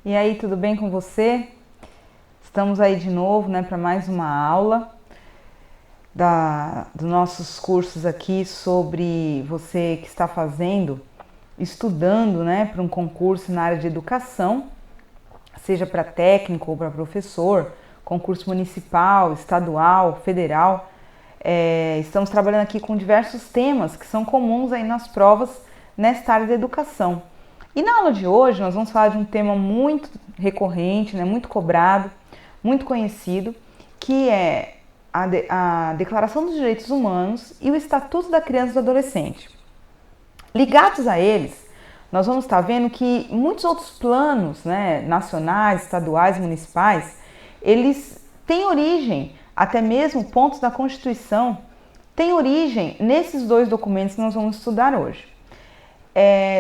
E aí, tudo bem com você? Estamos aí de novo, né, para mais uma aula dos nossos cursos aqui sobre você que está estudando, né, para um concurso na área de educação, seja para técnico ou para professor, concurso municipal, estadual, federal. Estamos trabalhando aqui com diversos temas que são comuns aí nas provas nesta área da educação. E na aula de hoje nós vamos falar de um tema muito recorrente, né, muito cobrado, muito conhecido, que é a Declaração dos Direitos Humanos e o Estatuto da Criança e do Adolescente. Ligados a eles, nós vamos estar vendo que muitos outros planos, né, nacionais, estaduais, municipais, eles têm origem, até mesmo pontos da Constituição, têm origem nesses dois documentos que nós vamos estudar hoje.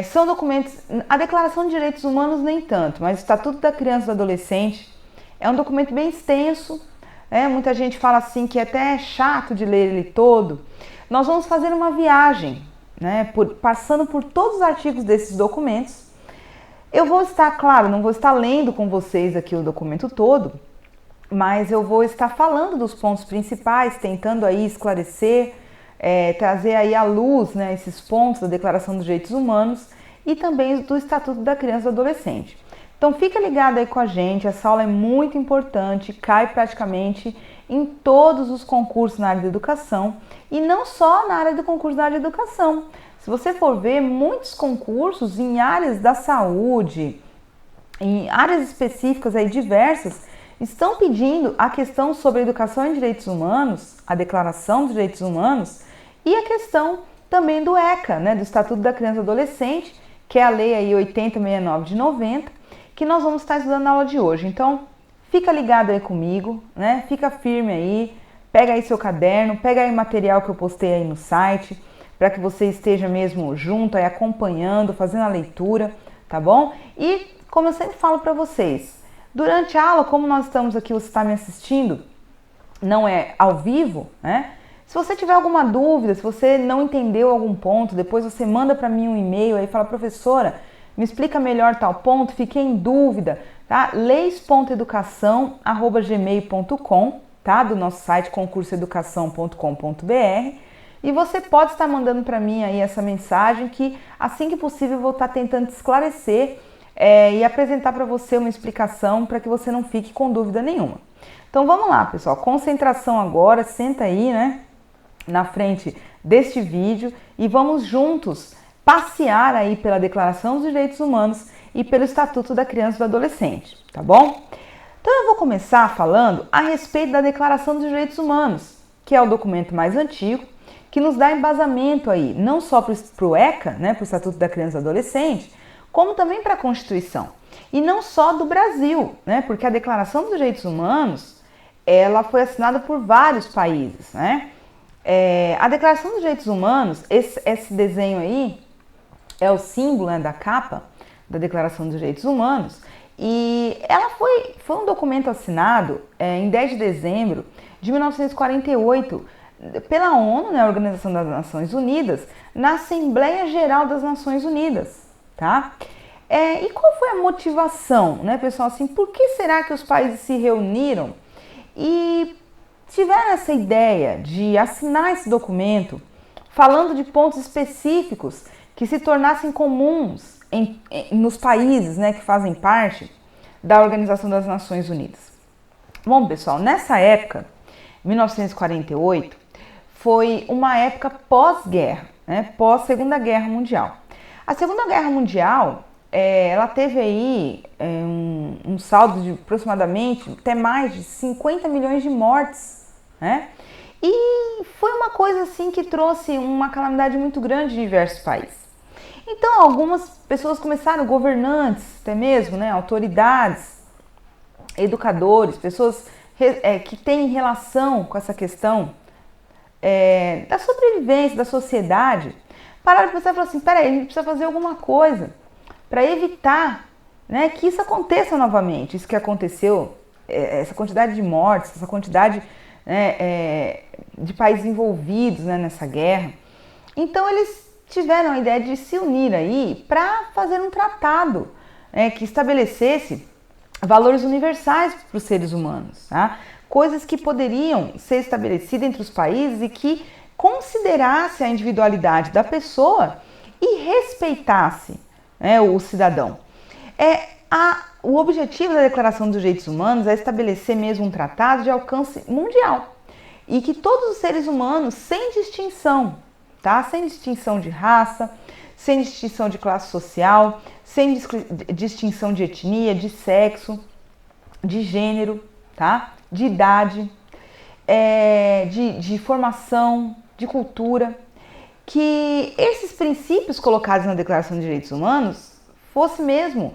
São documentos, a Declaração de Direitos Humanos nem tanto, mas o Estatuto da Criança e do Adolescente é um documento bem extenso, muita gente fala assim que é até chato de ler ele todo. Nós vamos fazer uma viagem, né, passando por todos os artigos desses documentos. Eu vou estar, claro, não vou estar lendo com vocês aqui o documento todo, mas eu vou estar falando dos pontos principais, tentando aí esclarecer, trazer aí à luz, né, esses pontos da Declaração dos Direitos Humanos e também do Estatuto da Criança e do Adolescente. Então fica ligado aí com a gente, essa aula é muito importante, cai praticamente em todos os concursos na área de educação e não só na área do concurso da área de educação. Se você for ver, muitos concursos em áreas da saúde, em áreas específicas aí diversas, estão pedindo a questão sobre a educação e direitos humanos, a Declaração dos Direitos Humanos e a questão também do ECA, né, do Estatuto da Criança e do Adolescente, que é a lei aí 8069 de 90, que nós vamos estar estudando na aula de hoje. Então, fica ligado aí comigo, né? Fica firme aí, pega aí seu caderno, pega aí o material que eu postei aí no site, para que você esteja mesmo junto aí acompanhando, fazendo a leitura, tá bom? E, como eu sempre falo para vocês, durante a aula, como nós estamos aqui, você está me assistindo, não é ao vivo, né? Se você tiver alguma dúvida, se você não entendeu algum ponto, depois você manda para mim um e-mail aí e fala, professora, me explica melhor tal ponto, fiquei em dúvida, tá? leis.educação@gmail.com, tá? Do nosso site concursoeducação.com.br. E você pode estar mandando para mim aí essa mensagem que assim que possível eu vou estar tentando esclarecer e apresentar para você uma explicação para que você não fique com dúvida nenhuma. Então vamos lá, pessoal, concentração agora, senta aí, né, na frente deste vídeo e vamos juntos passear aí pela Declaração dos Direitos Humanos e pelo Estatuto da Criança e do Adolescente, tá bom? Então eu vou começar falando a respeito da Declaração dos Direitos Humanos, que é o documento mais antigo, que nos dá embasamento aí, não só para o ECA, né, para o Estatuto da Criança e do Adolescente, como também para a Constituição. E não só do Brasil, né, porque a Declaração dos Direitos Humanos, ela foi assinada por vários países, né? A Declaração dos Direitos Humanos, esse desenho aí, é o símbolo, né, da capa da Declaração dos Direitos Humanos e ela foi um documento assinado em 10 de dezembro de 1948 pela ONU, né, a Organização das Nações Unidas, na Assembleia Geral das Nações Unidas, tá? E qual foi a motivação, né, pessoal? Assim, por que será que os países se reuniram e tiveram essa ideia de assinar esse documento falando de pontos específicos que se tornassem comuns nos países, né, que fazem parte da Organização das Nações Unidas? Bom, pessoal, nessa época, 1948, foi uma época pós-guerra, né, pós-Segunda Guerra Mundial. A Segunda Guerra Mundial, ela teve aí um saldo de aproximadamente até mais de 50 milhões de mortes, né? E foi uma coisa assim que trouxe uma calamidade muito grande em diversos países. Então, algumas pessoas começaram, governantes até mesmo, né, autoridades, educadores, pessoas que têm relação com essa questão da sobrevivência da sociedade, pararam para pensar e falaram assim, peraí, a gente precisa fazer alguma coisa para evitar, né, que isso aconteça novamente, isso que aconteceu, essa quantidade de mortes, essa quantidade, né, de países envolvidos, né, nessa guerra. Então eles tiveram a ideia de se unir aí para fazer um tratado, né, que estabelecesse valores universais para os seres humanos, tá? Coisas que poderiam ser estabelecidas entre os países e que considerasse a individualidade da pessoa e respeitasse, né, o cidadão. O objetivo da Declaração dos Direitos Humanos é estabelecer mesmo um tratado de alcance mundial e que todos os seres humanos, sem distinção, tá? Sem distinção de raça, sem distinção de classe social, sem distinção de etnia, de sexo, de gênero, tá? De idade, de formação, de cultura, que esses princípios colocados na Declaração dos Direitos Humanos fosse mesmo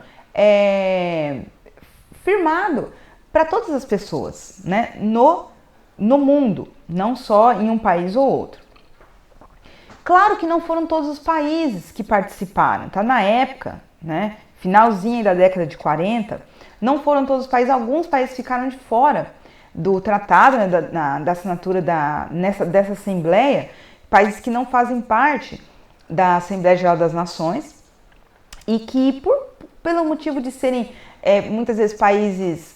firmado para todas as pessoas, né? No mundo, não só em um país ou outro. Claro que não foram todos os países que participaram, tá? Na época, né, finalzinho da década de 40, não foram todos os países, alguns países ficaram de fora do tratado, né, da assinatura dessa Assembleia, países que não fazem parte da Assembleia Geral das Nações e que, pelo motivo de serem muitas vezes países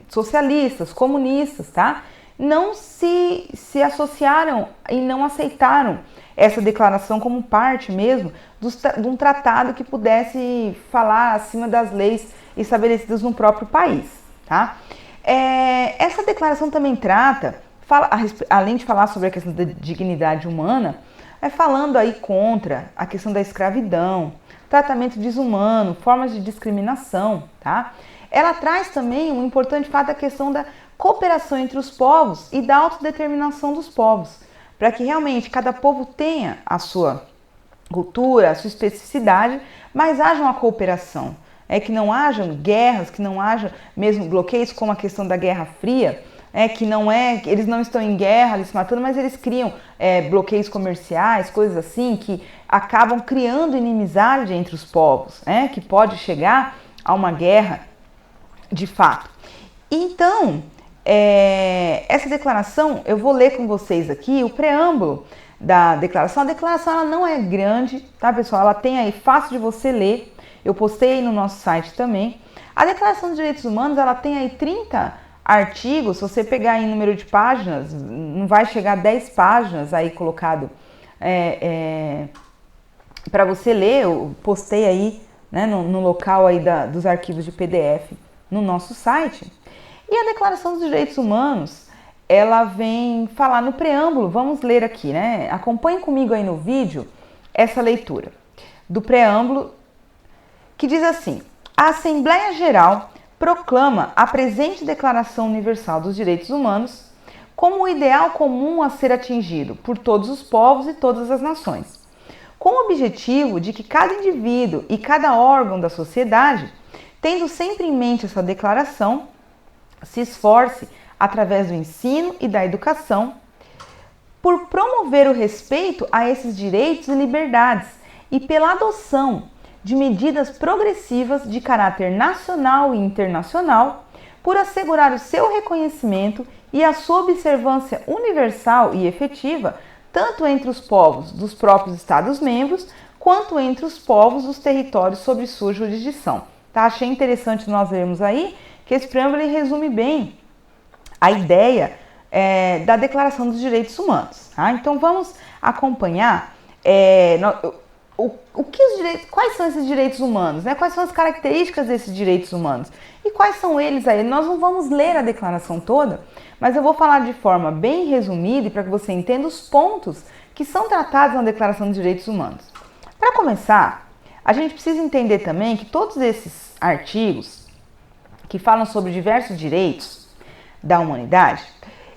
socialistas, comunistas, tá? Não se associaram e não aceitaram essa declaração como parte mesmo de um tratado que pudesse falar acima das leis estabelecidas no próprio país, tá? Essa declaração também além de falar sobre a questão da dignidade humana, falando aí contra a questão da escravidão, tratamento desumano, formas de discriminação, tá? Ela traz também um importante fato da questão da cooperação entre os povos e da autodeterminação dos povos, para que realmente cada povo tenha a sua cultura, a sua especificidade, mas haja uma cooperação, que não hajam guerras, que não haja mesmo bloqueios como a questão da Guerra Fria, eles não estão em guerra, eles se matando, mas eles criam bloqueios comerciais, coisas assim, que acabam criando inimizade entre os povos, que pode chegar a uma guerra de fato. Então, essa declaração, eu vou ler com vocês aqui o preâmbulo da declaração. A declaração ela não é grande, tá, pessoal? Ela tem aí, fácil de você ler, eu postei aí no nosso site também. A Declaração dos Direitos Humanos, ela tem aí 30 artigos, se você pegar em número de páginas, não vai chegar a 10 páginas aí colocado para você ler. Eu postei aí, né, no local aí dos arquivos de PDF no nosso site. E a Declaração dos Direitos Humanos, ela vem falar no preâmbulo, vamos ler aqui, né? Acompanhe comigo aí no vídeo essa leitura do preâmbulo, que diz assim: a Assembleia Geral proclama a presente Declaração Universal dos Direitos Humanos como o ideal comum a ser atingido por todos os povos e todas as nações, com o objetivo de que cada indivíduo e cada órgão da sociedade, tendo sempre em mente essa declaração, se esforce, através do ensino e da educação, por promover o respeito a esses direitos e liberdades e pela adoção de medidas progressivas de caráter nacional e internacional, por assegurar o seu reconhecimento e a sua observância universal e efetiva, tanto entre os povos dos próprios Estados-membros, quanto entre os povos dos territórios sob sua jurisdição. Tá? Achei interessante nós vermos aí que esse preâmbulo resume bem a ideia da Declaração dos Direitos Humanos. Tá? Então vamos acompanhar quais são esses direitos humanos, né? Quais são as características desses direitos humanos e quais são eles aí. Nós não vamos ler a declaração toda, mas eu vou falar de forma bem resumida e para que você entenda os pontos que são tratados na Declaração dos Direitos Humanos. Para começar, a gente precisa entender também que todos esses artigos que falam sobre diversos direitos da humanidade,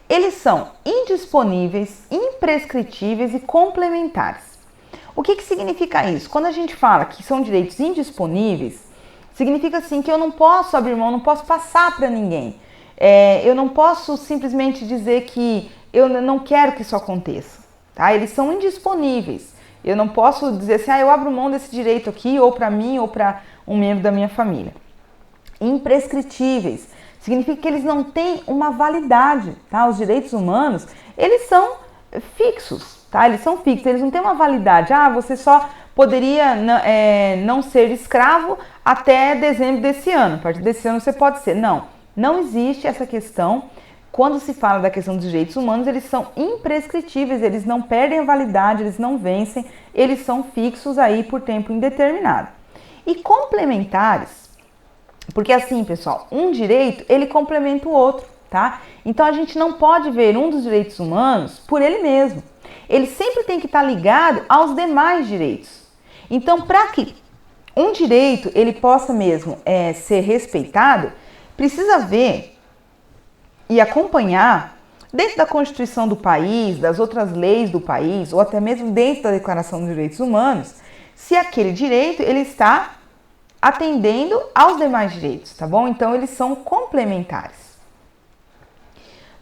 eles são indisponíveis, imprescritíveis e complementares. O que significa isso? Quando a gente fala que são direitos indisponíveis, significa assim que eu não posso abrir mão, não posso passar para ninguém. Eu não posso simplesmente dizer que eu não quero que isso aconteça. Tá? Eles são indisponíveis. Eu não posso dizer assim, eu abro mão desse direito aqui, ou para mim, ou para um membro da minha família. Imprescritíveis. Significa que eles não têm uma validade. Tá? Os direitos humanos, eles são fixos. Tá? Eles são fixos, eles não têm uma validade. Você só poderia não ser escravo até dezembro desse ano. A partir desse ano você pode ser. Não, não existe essa questão. Quando se fala da questão dos direitos humanos, eles são imprescritíveis, eles não perdem a validade, eles não vencem, eles são fixos aí por tempo indeterminado. E complementares, porque assim, pessoal, um direito, ele complementa o outro, tá? Então a gente não pode ver um dos direitos humanos por ele mesmo. Ele sempre tem que estar ligado aos demais direitos. Então, para que um direito ele possa mesmo ser respeitado, precisa ver e acompanhar dentro da Constituição do país, das outras leis do país, ou até mesmo dentro da Declaração dos Direitos Humanos, se aquele direito ele está atendendo aos demais direitos, tá bom? Então, eles são complementares.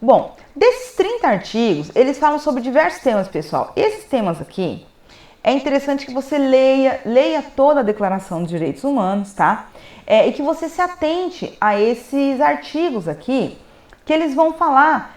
Bom, desses 30 artigos, eles falam sobre diversos temas, pessoal. Esses temas aqui, é interessante que você leia toda a Declaração dos Direitos Humanos, tá? E que você se atente a esses artigos aqui, que eles vão falar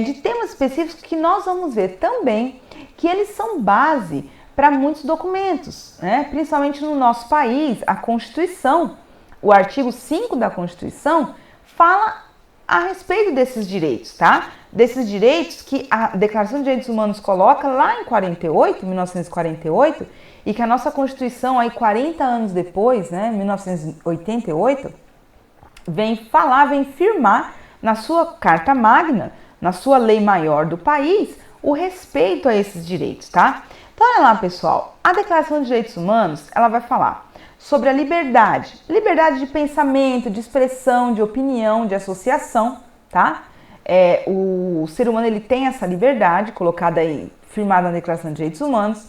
de temas específicos que nós vamos ver também, que eles são base para muitos documentos, né? Principalmente no nosso país, a Constituição, o artigo 5 da Constituição, fala a respeito desses direitos, tá? Desses direitos que a Declaração de Direitos Humanos coloca lá em 1948, e que a nossa Constituição, aí 40 anos depois, né, 1988, vem firmar na sua Carta Magna, na sua lei maior do país, o respeito a esses direitos, tá? Então, olha lá, pessoal, a Declaração de Direitos Humanos, ela vai falar sobre a liberdade de pensamento, de expressão, de opinião, de associação, tá? O ser humano, ele tem essa liberdade, colocada aí, firmada na Declaração de Direitos Humanos.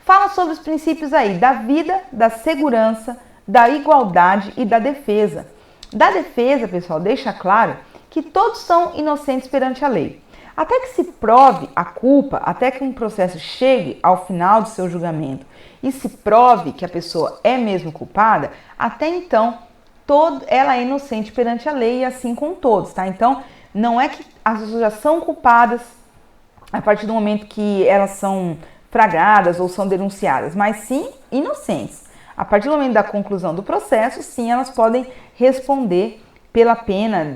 Fala sobre os princípios aí da vida, da segurança, da igualdade e da defesa. Da defesa, pessoal, deixa claro que todos são inocentes perante a lei. Até que se prove a culpa, até que um processo chegue ao final do seu julgamento e se prove que a pessoa é mesmo culpada, até então ela é inocente perante a lei, e assim com todos, tá? Então, não é que as pessoas já são culpadas a partir do momento que elas são flagradas ou são denunciadas, mas sim inocentes. A partir do momento da conclusão do processo, sim, elas podem responder pela pena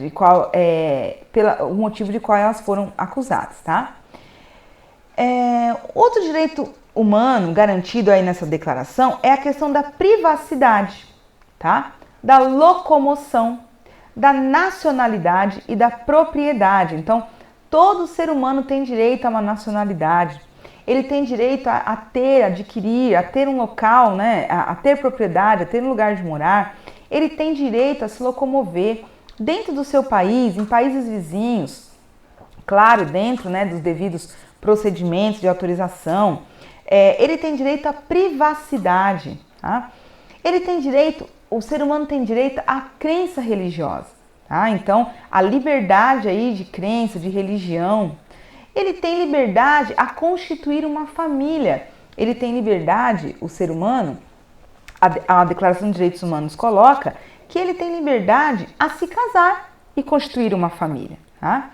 pelo motivo de qual elas foram acusadas, tá? Outro direito humano garantido aí nessa declaração é a questão da privacidade, tá? Da locomoção, da nacionalidade e da propriedade. Então, todo ser humano tem direito a uma nacionalidade. Ele tem direito a adquirir, a ter um local, né? A ter propriedade, a ter um lugar de morar. Ele tem direito a se locomover dentro do seu país, em países vizinhos, claro, dentro, né, dos devidos procedimentos de autorização. Ele tem direito à privacidade, tá? O ser humano tem direito à crença religiosa, tá? Então, a liberdade aí de crença, de religião. Ele tem liberdade a constituir uma família. Ele tem liberdade, o ser humano, a Declaração de Direitos Humanos coloca que ele tem liberdade a se casar e constituir uma família, tá?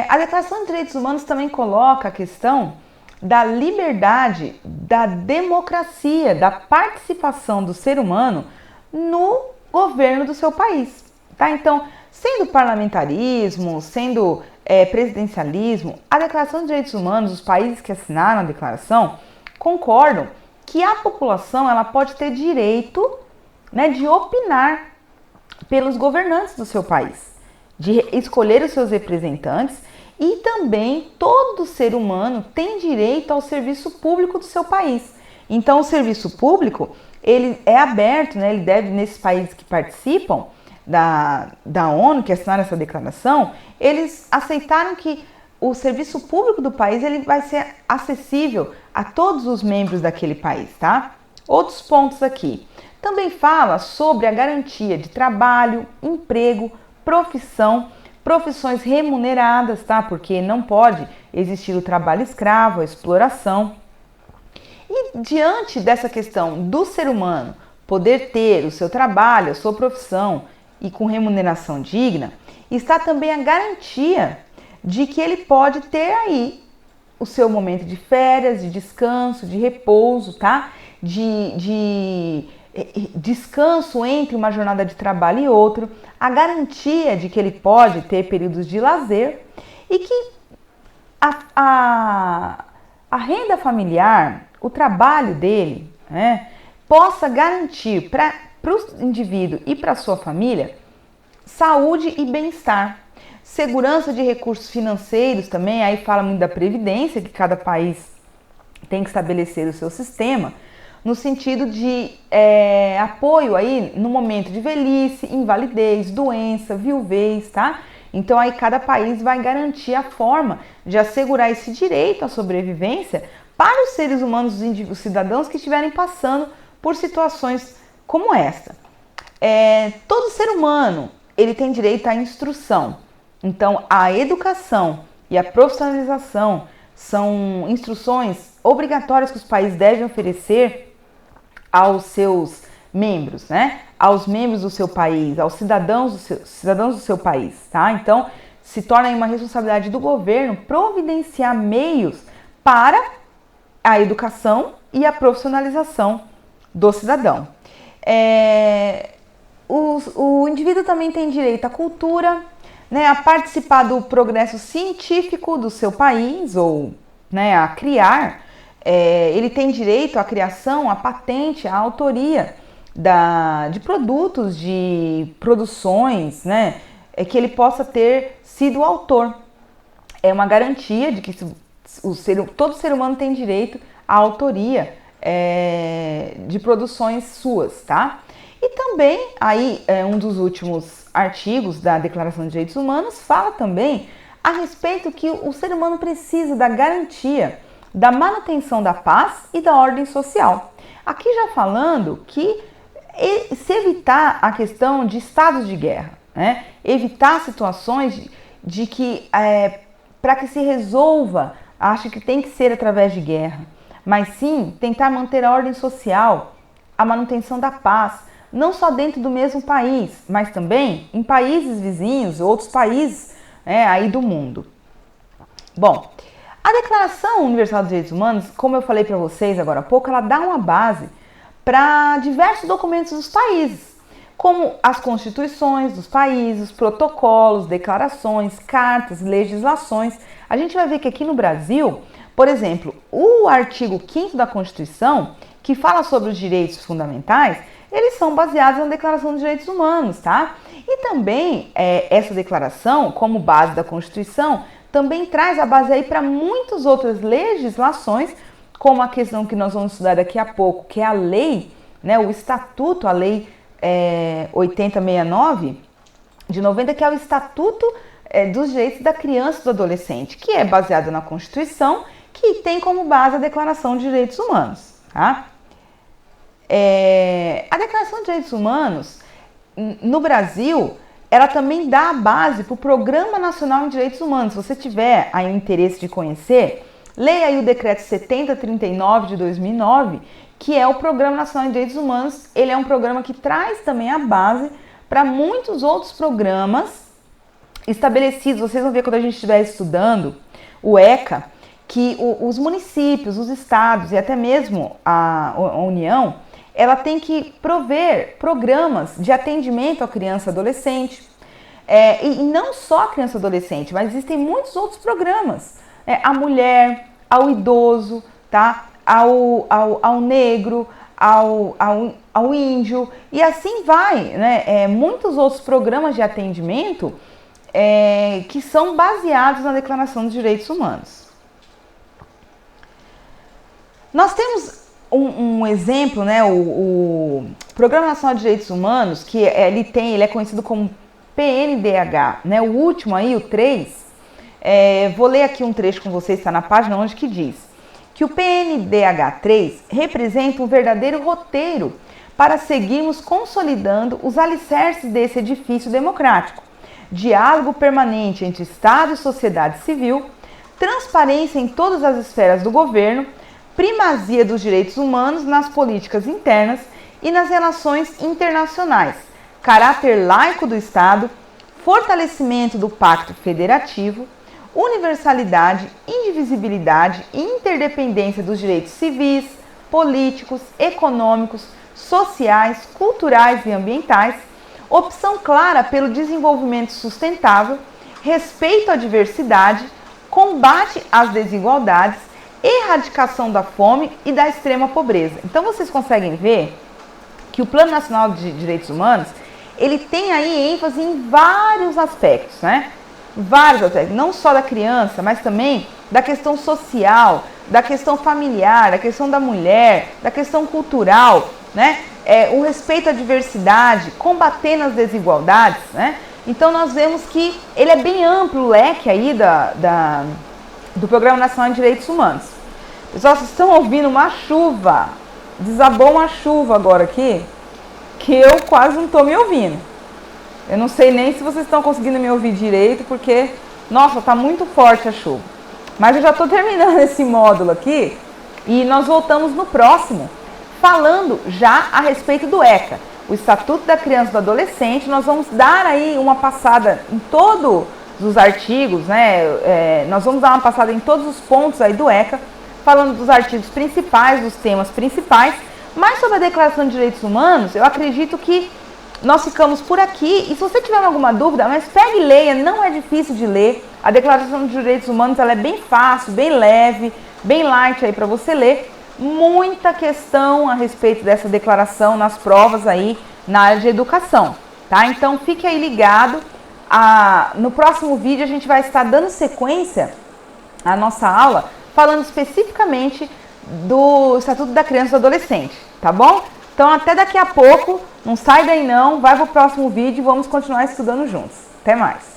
A Declaração de Direitos Humanos também coloca a questão da liberdade, da democracia, da participação do ser humano no governo do seu país, tá? Então, sendo parlamentarismo, sendo presidencialismo, a Declaração de Direitos Humanos, os países que assinaram a declaração, concordam que a população ela pode ter direito, né, de opinar pelos governantes do seu país, de escolher os seus representantes, e também todo ser humano tem direito ao serviço público do seu país. Então, o serviço público ele é aberto, né, ele deve, nesses países que participam da ONU, que assinaram essa declaração, eles aceitaram que o serviço público do país ele vai ser acessível a todos os membros daquele país, tá? Outros pontos aqui. Também fala sobre a garantia de trabalho, emprego, profissões remuneradas, tá? Porque não pode existir o trabalho escravo, a exploração. E diante dessa questão do ser humano poder ter o seu trabalho, a sua profissão e com remuneração digna, está também a garantia de que ele pode ter aí o seu momento de férias, de descanso, de repouso, tá? de descanso entre uma jornada de trabalho e outra, a garantia de que ele pode ter períodos de lazer e que a renda familiar, o trabalho dele, né, possa garantir para o indivíduo e para a sua família saúde e bem-estar. Segurança de recursos financeiros também, aí fala muito da previdência, que cada país tem que estabelecer o seu sistema, no sentido de apoio aí no momento de velhice, invalidez, doença, viuvez, tá? Então aí cada país vai garantir a forma de assegurar esse direito à sobrevivência para os seres humanos, os cidadãos que estiverem passando por situações como esta. Todo ser humano, ele tem direito à instrução. Então a educação e a profissionalização são instruções obrigatórias que os países devem oferecer aos seus membros, né? Aos membros do seu país, aos cidadãos do seu país, tá? Então, se torna uma responsabilidade do governo providenciar meios para a educação e a profissionalização do cidadão. O indivíduo também tem direito à cultura, né, a participar do progresso científico do seu país ou, né, a criar. Ele tem direito à criação, à patente, à autoria de produtos, de produções, né, que ele possa ter sido o autor. É uma garantia de que todo ser humano tem direito à autoria de produções suas, tá? E também, aí, um dos últimos artigos da Declaração de Direitos Humanos fala também a respeito que o ser humano precisa da garantia da manutenção da paz e da ordem social. Aqui já falando que se evitar a questão de estados de guerra, né? Evitar situações de que, para que se resolva, acho que tem que ser através de guerra, mas sim tentar manter a ordem social, a manutenção da paz, não só dentro do mesmo país, mas também em países vizinhos, outros países aí do mundo. Bom, a Declaração Universal dos Direitos Humanos, como eu falei para vocês agora há pouco, ela dá uma base para diversos documentos dos países, como as constituições dos países, protocolos, declarações, cartas, legislações. A gente vai ver que aqui no Brasil, por exemplo, o artigo 5º da Constituição, que fala sobre os direitos fundamentais, eles são baseados na Declaração dos Direitos Humanos, tá? E também essa declaração, como base da Constituição, também traz a base aí para muitas outras legislações, como a questão que nós vamos estudar daqui a pouco, que é a lei, né, o Estatuto, a Lei 8069 de 90, que é o Estatuto dos Direitos da Criança e do Adolescente, que é baseado na Constituição, que tem como base a Declaração de Direitos Humanos, tá? A Declaração de Direitos Humanos, no Brasil, ela também dá a base para o Programa Nacional de Direitos Humanos. Se você tiver aí o interesse de conhecer, leia aí o Decreto 7039 de 2009, que é o Programa Nacional de Direitos Humanos. Ele é um programa que traz também a base para muitos outros programas estabelecidos. Vocês vão ver quando a gente estiver estudando o ECA, que os municípios, os estados e até mesmo a União, ela tem que prover programas de atendimento à criança e adolescente. E não só a criança e adolescente, mas existem muitos outros programas. A mulher, ao idoso, tá? ao negro, ao índio, e assim vai, né? Muitos outros programas de atendimento que são baseados na Declaração dos Direitos Humanos. Nós temos um exemplo, né, o Programa Nacional de Direitos Humanos, que ele é conhecido como PNDH, né, o último aí, o 3, vou ler aqui um trecho com vocês, está na página onde que diz que o PNDH3 representa um verdadeiro roteiro para seguirmos consolidando os alicerces desse edifício democrático, diálogo permanente entre Estado e sociedade civil, transparência em todas as esferas do governo, primazia dos direitos humanos nas políticas internas e nas relações internacionais, caráter laico do Estado, fortalecimento do Pacto Federativo, universalidade, indivisibilidade e interdependência dos direitos civis, políticos, econômicos, sociais, culturais e ambientais, opção clara pelo desenvolvimento sustentável, respeito à diversidade, combate às desigualdades, erradicação da fome e da extrema pobreza. Então vocês conseguem ver que o Plano Nacional de Direitos Humanos, ele tem aí ênfase em vários aspectos, né? Vários aspectos, não só da criança, mas também da questão social, da questão familiar, da questão da mulher, da questão cultural, né? O respeito à diversidade, combatendo as desigualdades, né? Então nós vemos que ele é bem amplo o leque aí do Programa Nacional de Direitos Humanos. Pessoal, vocês estão ouvindo uma chuva, desabou uma chuva agora aqui, que eu quase não estou me ouvindo. Eu não sei nem se vocês estão conseguindo me ouvir direito, porque, nossa, está muito forte a chuva. Mas eu já estou terminando esse módulo aqui e nós voltamos no próximo, falando já a respeito do ECA, o Estatuto da Criança e do Adolescente. Nós vamos dar aí uma passada em todos os artigos, né? Nós vamos dar uma passada em todos os pontos aí do ECA, falando dos artigos principais, dos temas principais. Mas sobre a Declaração de Direitos Humanos, eu acredito que nós ficamos por aqui. E se você tiver alguma dúvida, mas pegue e leia, não é difícil de ler. A Declaração de Direitos Humanos, ela é bem fácil, bem leve, bem light aí para você ler. Muita questão a respeito dessa declaração nas provas aí na área de educação, tá? Então fique aí ligado. No próximo vídeo a gente vai estar dando sequência à nossa aula, falando especificamente do Estatuto da Criança e do Adolescente, tá bom? Então até daqui a pouco, não sai daí não, vai pro próximo vídeo e vamos continuar estudando juntos. Até mais!